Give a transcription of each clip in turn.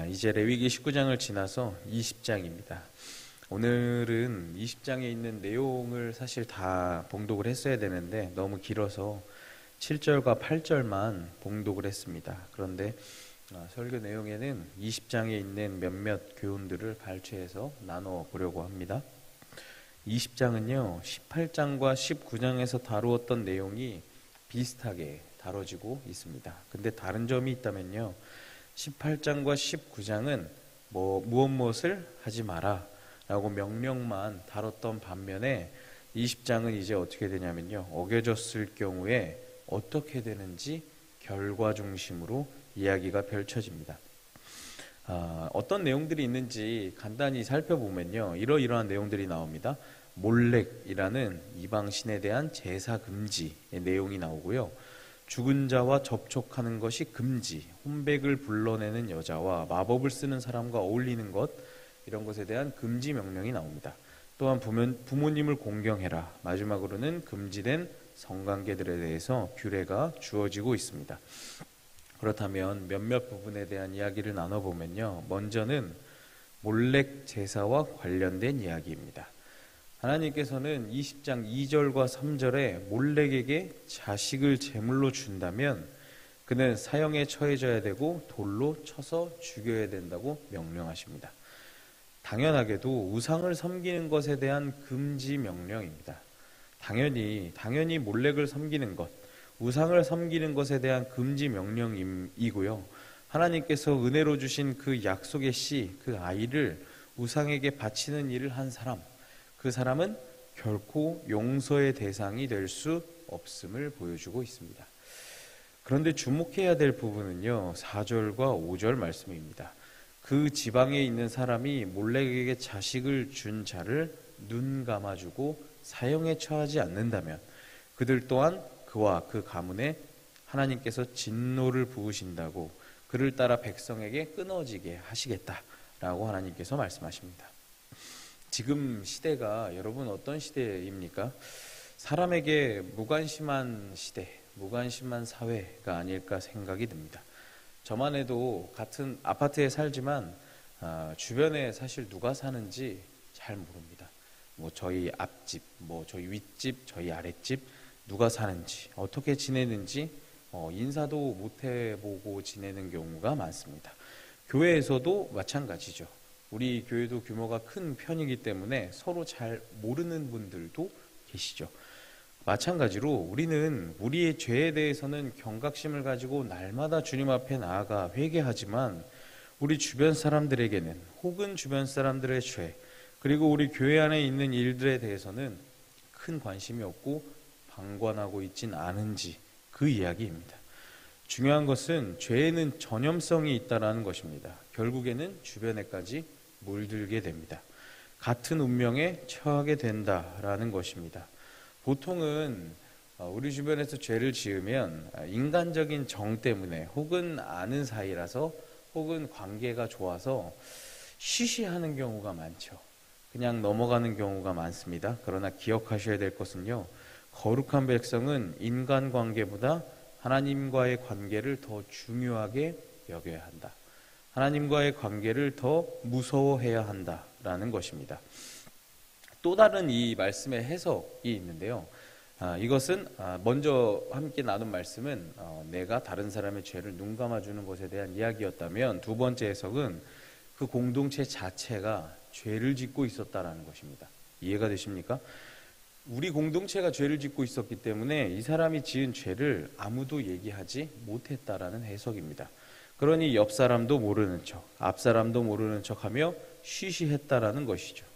이제 레위기 19장을 지나서 20장입니다. 오늘은 20장에 있는 내용을 사실 다 봉독을 했어야 되는데 너무 길어서 7절과 8절만 봉독을 했습니다. 그런데 설교 내용에는 20장에 있는 몇몇 교훈들을 발췌해서 나눠보려고 합니다. 20장은요 18장과 19장에서 다루었던 내용이 비슷하게 다뤄지고 있습니다. 근데 다른 점이 있다면요 18장과 19장은 무엇을 하지 마라 라고 명령만 다뤘던 반면에 20장은 이제 어떻게 되냐면요 어겨졌을 경우에 어떻게 되는지 결과 중심으로 이야기가 펼쳐집니다. 어떤 내용들이 있는지 간단히 살펴보면요 이러이러한 내용들이 나옵니다. 몰렉이라는 이방신에 대한 제사 금지의 내용이 나오고요, 죽은 자와 접촉하는 것이 금지, 혼백을 불러내는 여자와 마법을 쓰는 사람과 어울리는 것, 이런 것에 대한 금지 명령이 나옵니다. 또한 부모님을 공경해라, 마지막으로는 금지된 성관계들에 대해서 규례가 주어지고 있습니다. 그렇다면 몇몇 부분에 대한 이야기를 나눠보면요, 먼저는 몰렉 제사와 관련된 이야기입니다. 하나님께서는 20장 2절과 3절에 몰렉에게 자식을 제물로 준다면 그는 사형에 처해져야 되고 돌로 쳐서 죽여야 된다고 명령하십니다. 당연하게도 우상을 섬기는 것에 대한 금지 명령입니다. 당연히 몰렉을 섬기는 것, 우상을 섬기는 것에 대한 금지 명령이고요. 하나님께서 은혜로 주신 그 약속의 씨, 그 아이를 우상에게 바치는 일을 한 사람, 그 사람은 결코 용서의 대상이 될 수 없음을 보여주고 있습니다. 그런데 주목해야 될 부분은요 4절과 5절 말씀입니다. 그 지방에 있는 사람이 몰렉에게 자식을 준 자를 눈 감아주고 사형에 처하지 않는다면 그들 또한 그와 그 가문에 하나님께서 진노를 부으신다고 그를 따라 백성에게 끊어지게 하시겠다라고 하나님께서 말씀하십니다. 지금 시대가 여러분 어떤 시대입니까? 사람에게 무관심한 시대, 무관심한 사회가 아닐까 생각이 듭니다. 저만 해도 같은 아파트에 살지만 주변에 사실 누가 사는지 잘 모릅니다. 저희 앞집, 저희 윗집, 저희 아랫집 누가 사는지, 어떻게 지내는지 인사도 못 해보고 지내는 경우가 많습니다. 교회에서도 마찬가지죠. 우리 교회도 규모가 큰 편이기 때문에 서로 잘 모르는 분들도 계시죠. 마찬가지로 우리는 우리의 죄에 대해서는 경각심을 가지고 날마다 주님 앞에 나아가 회개하지만 우리 주변 사람들에게는 혹은 주변 사람들의 죄, 그리고 우리 교회 안에 있는 일들에 대해서는 큰 관심이 없고 방관하고 있진 않은지, 그 이야기입니다. 중요한 것은 죄에는 전염성이 있다는 것입니다. 결국에는 주변에까지 물들게 됩니다. 같은 운명에 처하게 된다라는 것입니다. 보통은 우리 주변에서 죄를 지으면 인간적인 정 때문에 혹은 아는 사이라서 혹은 관계가 좋아서 쉬쉬하는 경우가 많죠. 그냥 넘어가는 경우가 많습니다. 그러나 기억하셔야 될 것은요, 거룩한 백성은 인간관계보다 하나님과의 관계를 더 중요하게 여겨야 한다. 하나님과의 관계를 더 무서워해야 한다라는 것입니다. 또 다른 이 말씀의 해석이 있는데요. 이것은 먼저 함께 나눈 말씀은 내가 다른 사람의 죄를 눈 감아주는 것에 대한 이야기였다면, 두 번째 해석은 그 공동체 자체가 죄를 짓고 있었다라는 것입니다. 이해가 되십니까? 우리 공동체가 죄를 짓고 있었기 때문에 이 사람이 지은 죄를 아무도 얘기하지 못했다라는 해석입니다. 그러니 옆 사람도 모르는 척, 앞 사람도 모르는 척하며 쉬쉬했다라는 것이죠.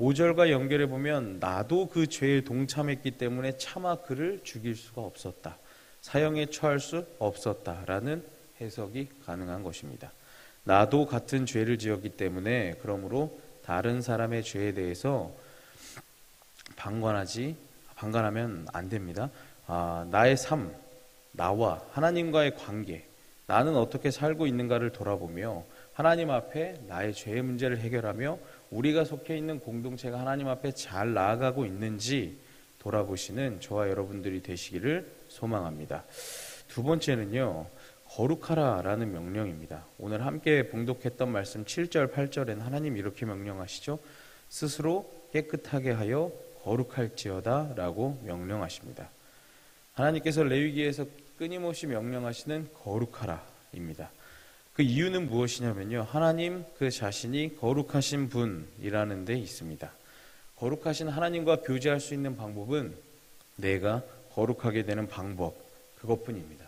5절과 연결해 보면 나도 그 죄에 동참했기 때문에 차마 그를 죽일 수가 없었다, 사형에 처할 수 없었다라는 해석이 가능한 것입니다. 나도 같은 죄를 지었기 때문에 그러므로 다른 사람의 죄에 대해서 방관하면 안 됩니다. 나의 삶, 나와 하나님과의 관계, 나는 어떻게 살고 있는가를 돌아보며 하나님 앞에 나의 죄의 문제를 해결하며 우리가 속해 있는 공동체가 하나님 앞에 잘 나아가고 있는지 돌아보시는 저와 여러분들이 되시기를 소망합니다. 두 번째는요, 거룩하라라는 명령입니다. 오늘 함께 봉독했던 말씀 7절, 8절엔 하나님 이렇게 명령하시죠. 스스로 깨끗하게 하여 거룩할지어다 라고 명령하십니다. 하나님께서 레위기에서 끊임없이 명령하시는 거룩하라입니다. 그 이유는 무엇이냐면요, 하나님 그 자신이 거룩하신 분이라는 데 있습니다. 거룩하신 하나님과 교제할 수 있는 방법은 내가 거룩하게 되는 방법, 그것뿐입니다.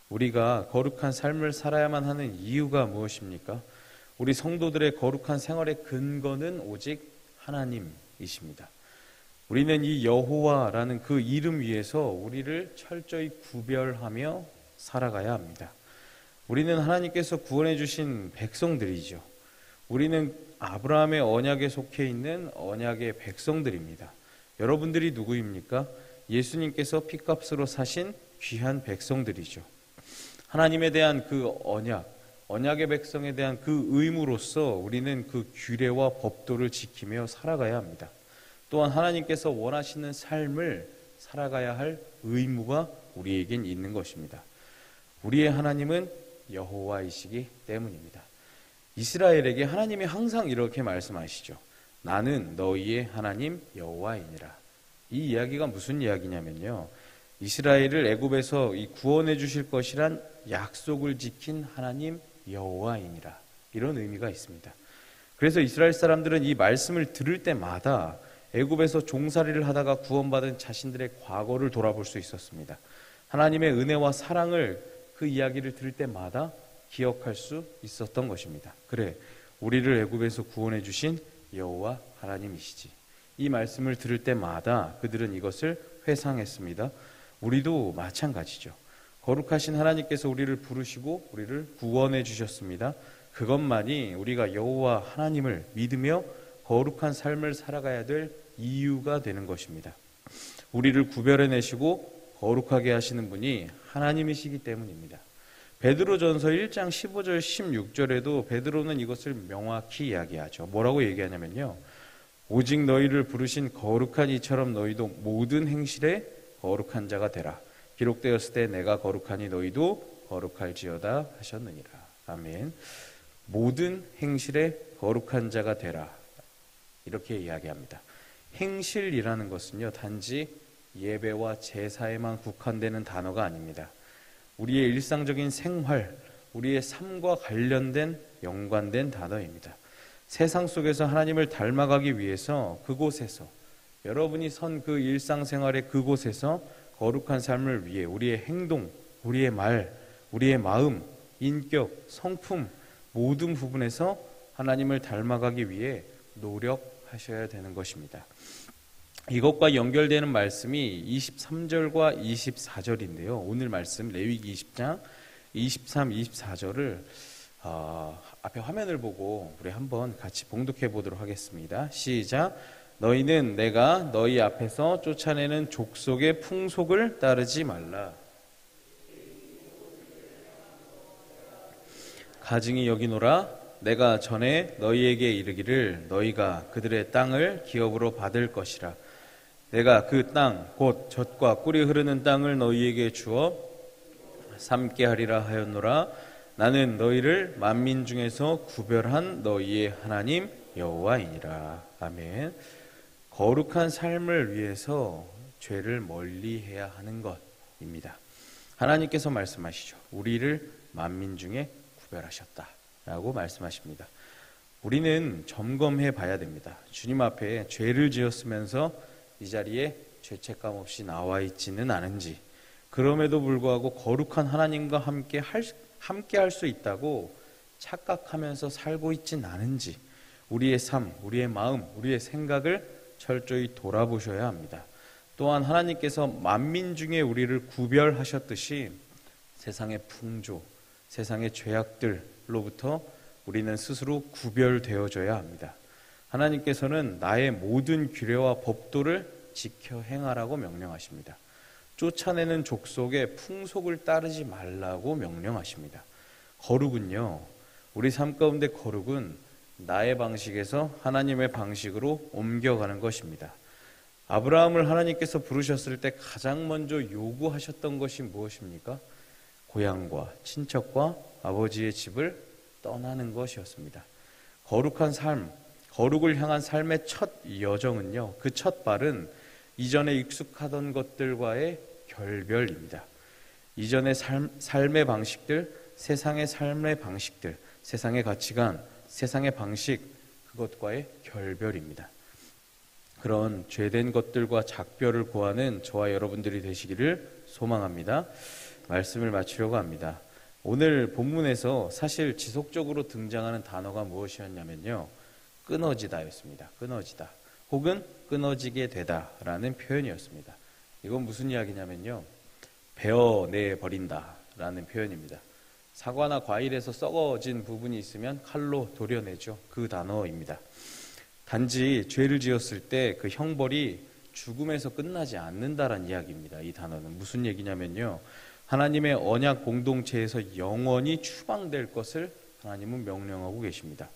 우리가 거룩한 삶을 살아야만 하는 이유가 무엇입니까? 우리 성도들의 거룩한 생활의 근거는 오직 하나님이십니다. 우리는 이 여호와라는 그 이름 위에서 우리를 철저히 구별하며 살아가야 합니다. 우리는 하나님께서 구원해 주신 백성들이죠. 우리는 아브라함의 언약에 속해 있는 언약의 백성들입니다. 여러분들이 누구입니까? 예수님께서 피값으로 사신 귀한 백성들이죠. 하나님에 대한 그 언약의 백성에 대한 그 의무로서 우리는 그 규례와 법도를 지키며 살아가야 합니다. 또한 하나님께서 원하시는 삶을 살아가야 할 의무가 우리에겐 있는 것입니다. 우리의 하나님은 여호와이시기 때문입니다. 이스라엘에게 하나님이 항상 이렇게 말씀하시죠. 나는 너희의 하나님 여호와이니라. 이 이야기가 무슨 이야기냐면요, 이스라엘을 애굽에서 구원해 주실 것이란 약속을 지킨 하나님 여호와이니라, 이런 의미가 있습니다. 그래서 이스라엘 사람들은 이 말씀을 들을 때마다 애굽에서 종살이를 하다가 구원받은 자신들의 과거를 돌아볼 수 있었습니다. 하나님의 은혜와 사랑을 그 이야기를 들을 때마다 기억할 수 있었던 것입니다. 그래, 우리를 애굽에서 구원해 주신 여호와 하나님이시지. 이 말씀을 들을 때마다 그들은 이것을 회상했습니다. 우리도 마찬가지죠. 거룩하신 하나님께서 우리를 부르시고 우리를 구원해 주셨습니다. 그것만이 우리가 여호와 하나님을 믿으며 거룩한 삶을 살아가야 될 이유가 되는 것입니다. 우리를 구별해내시고 거룩하게 하시는 분이 하나님이시기 때문입니다. 베드로전서 1장 15절 16절에도 베드로는 이것을 명확히 이야기하죠. 뭐라고 얘기하냐면요, 오직 너희를 부르신 거룩한 이처럼 너희도 모든 행실에 거룩한 자가 되라. 기록되었을 때 내가 거룩하니 너희도 거룩할지어다 하셨느니라. 아멘. 모든 행실에 거룩한 자가 되라, 이렇게 이야기합니다. 행실이라는 것은요, 단지 예배와 제사에만 국한되는 단어가 아닙니다. 우리의 일상적인 생활, 우리의 삶과 관련된 연관된 단어입니다. 세상 속에서 하나님을 닮아가기 위해서 그곳에서, 여러분이 선 그 일상생활의 그곳에서 거룩한 삶을 위해 우리의 행동, 우리의 말, 우리의 마음, 인격, 성품 모든 부분에서 하나님을 닮아가기 위해 노력하셔야 되는 것입니다. 이것과 연결되는 말씀이 23절과 24절인데요. 오늘 말씀 레위기 20장 23, 24절을 앞에 화면을 보고 우리 한번 같이 봉독해 보도록 하겠습니다. 시작. 너희는 내가 너희 앞에서 쫓아내는 족속의 풍속을 따르지 말라. 가증히 여기노라. 내가 전에 너희에게 이르기를 너희가 그들의 땅을 기업으로 받을 것이라. 내가 그 땅 곧 젖과 꿀이 흐르는 땅을 너희에게 주어 삼게 하리라 하였노라. 나는 너희를 만민 중에서 구별한 너희의 하나님 여호와이니라. 아멘. 거룩한 삶을 위해서 죄를 멀리해야 하는 것입니다. 하나님께서 말씀하시죠. 우리를 만민 중에 구별하셨다라고 말씀하십니다. 우리는 점검해 봐야 됩니다. 주님 앞에 죄를 지었으면서 이 자리에 죄책감 없이 나와 있지는 않은지, 그럼에도 불구하고 거룩한 하나님과 함께 할 수 있다고 착각하면서 살고 있진 않은지, 우리의 삶, 우리의 마음, 우리의 생각을 철저히 돌아보셔야 합니다. 또한 하나님께서 만민 중에 우리를 구별하셨듯이 세상의 풍조, 세상의 죄악들로부터 우리는 스스로 구별되어져야 합니다. 하나님께서는 나의 모든 규례와 법도를 지켜 행하라고 명령하십니다. 쫓아내는 족속의 풍속을 따르지 말라고 명령하십니다. 거룩은요, 우리 삶 가운데 거룩은 나의 방식에서 하나님의 방식으로 옮겨가는 것입니다. 아브라함을 하나님께서 부르셨을 때 가장 먼저 요구하셨던 것이 무엇입니까? 고향과 친척과 아버지의 집을 떠나는 것이었습니다. 거룩한 삶, 거룩을 향한 삶의 첫 여정은요, 그 첫 발은 이전에 익숙하던 것들과의 결별입니다. 이전의 삶의 방식들, 세상의 삶의 방식들, 세상의 가치관, 세상의 방식, 그것과의 결별입니다. 그런 죄된 것들과 작별을 고하는 저와 여러분들이 되시기를 소망합니다. 말씀을 마치려고 합니다. 오늘 본문에서 사실 지속적으로 등장하는 단어가 무엇이었냐면요, 끊어지다였습니다. 끊어지다. 혹은 끊어지게 되다라는 표현이었습니다. 이건 무슨 이야기냐면요, 베어내 버린다라는 표현입니다. 사과나 과일에서 썩어진 부분이 있으면 칼로 도려내죠. 그 단어입니다. 단지 죄를 지었을 때 그 형벌이 죽음에서 끝나지 않는다라는 이야기입니다. 이 단어는 무슨 얘기냐면요, 하나님의 언약 공동체에서 영원히 추방될 것을 하나님은 명령하고 계십니다.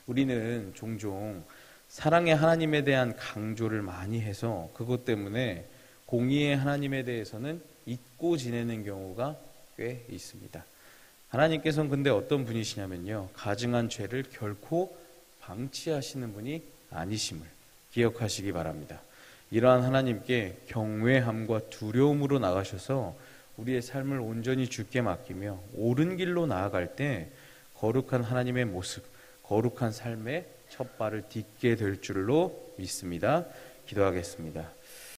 우리는 종종 사랑의 하나님에 대한 강조를 많이 해서 그것 때문에 공의의 하나님에 대해서는 잊고 지내는 경우가 꽤 있습니다. 하나님께서는 근데 어떤 분이시냐면요, 가증한 죄를 결코 방치하시는 분이 아니심을 기억하시기 바랍니다. 이러한 하나님께 경외함과 두려움으로 나가셔서 우리의 삶을 온전히 주께 맡기며 옳은 길로 나아갈 때 거룩한 하나님의 모습, 거룩한 삶의 첫 발을 딛게 될 줄로 믿습니다. 기도하겠습니다.